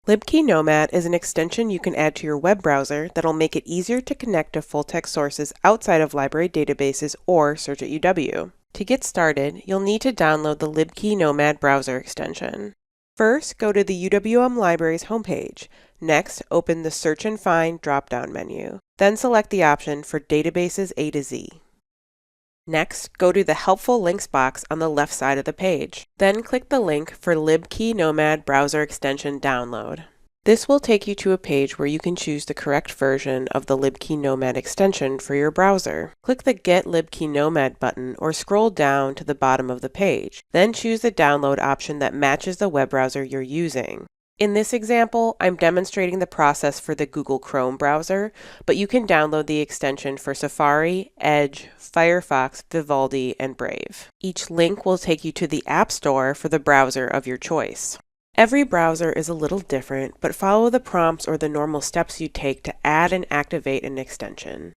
LibKey Nomad is an extension you can add to your web browser that'll make it easier to connect to full-text sources outside of library databases or search at UW. To get started, you'll need to download the LibKey Nomad browser extension. First, go to the UWM Libraries homepage. Next, open the Search and Find drop-down menu. Then select the option for Databases A to Z. Next, go to the Helpful Links box on the left side of the page. Then click the link for LibKey Nomad Browser Extension Download. This will take you to a page where you can choose the correct version of the LibKey Nomad extension for your browser. Click the Get LibKey Nomad button or scroll down to the bottom of the page. Then choose the download option that matches the web browser you're using. In this example, I'm demonstrating the process for the Google Chrome browser, but you can download the extension for Safari, Edge, Firefox, Vivaldi, and Brave. Each link will take you to the App Store for the browser of your choice. Every browser is a little different, but follow the prompts or the normal steps you take to add and activate an extension.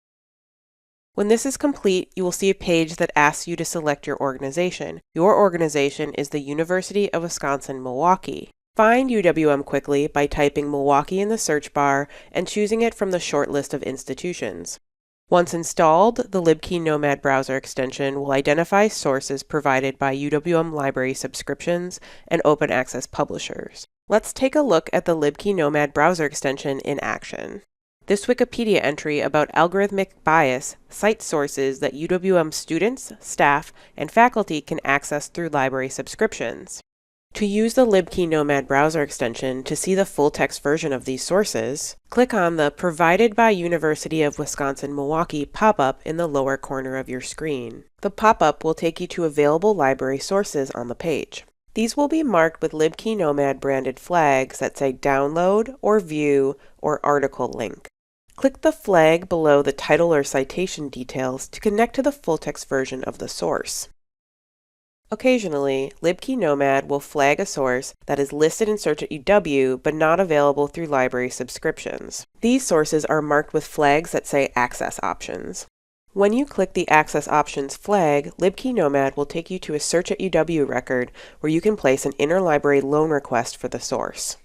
When this is complete, you will see a page that asks you to select your organization. Your organization is the University of Wisconsin-Milwaukee. Find UWM quickly by typing Milwaukee in the search bar and choosing it from the short list of institutions. Once installed, the LibKey Nomad browser extension will identify sources provided by UWM library subscriptions and open access publishers. Let's take a look at the LibKey Nomad browser extension in action. This Wikipedia entry about algorithmic bias cites sources that UWM students, staff, and faculty can access through library subscriptions. To use the LibKey Nomad browser extension to see the full-text version of these sources, click on the Provided by University of Wisconsin-Milwaukee pop-up in the lower corner of your screen. The pop-up will take you to available library sources on the page. These will be marked with LibKey Nomad branded flags that say Download or View or Article link. Click the flag below the title or citation details to connect to the full-text version of the source. Occasionally, LibKey Nomad will flag a source that is listed in Search at UW but not available through library subscriptions. These sources are marked with flags that say Access Options. When you click the Access Options flag, LibKey Nomad will take you to a Search at UW record where you can place an interlibrary loan request for the source.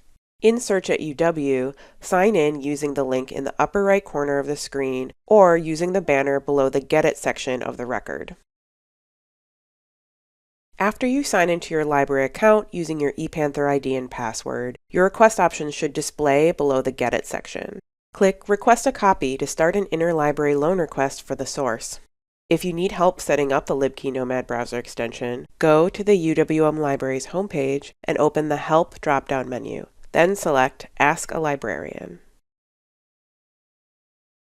In Search at UW, sign in using the link in the upper right corner of the screen or using the banner below the Get It section of the record. After you sign into your library account using your ePanther ID and password, your request options should display below the Get It section. Click Request a Copy to start an interlibrary loan request for the source. If you need help setting up the LibKey Nomad browser extension, go to the UWM Libraries homepage and open the Help drop-down menu. Then select Ask a Librarian.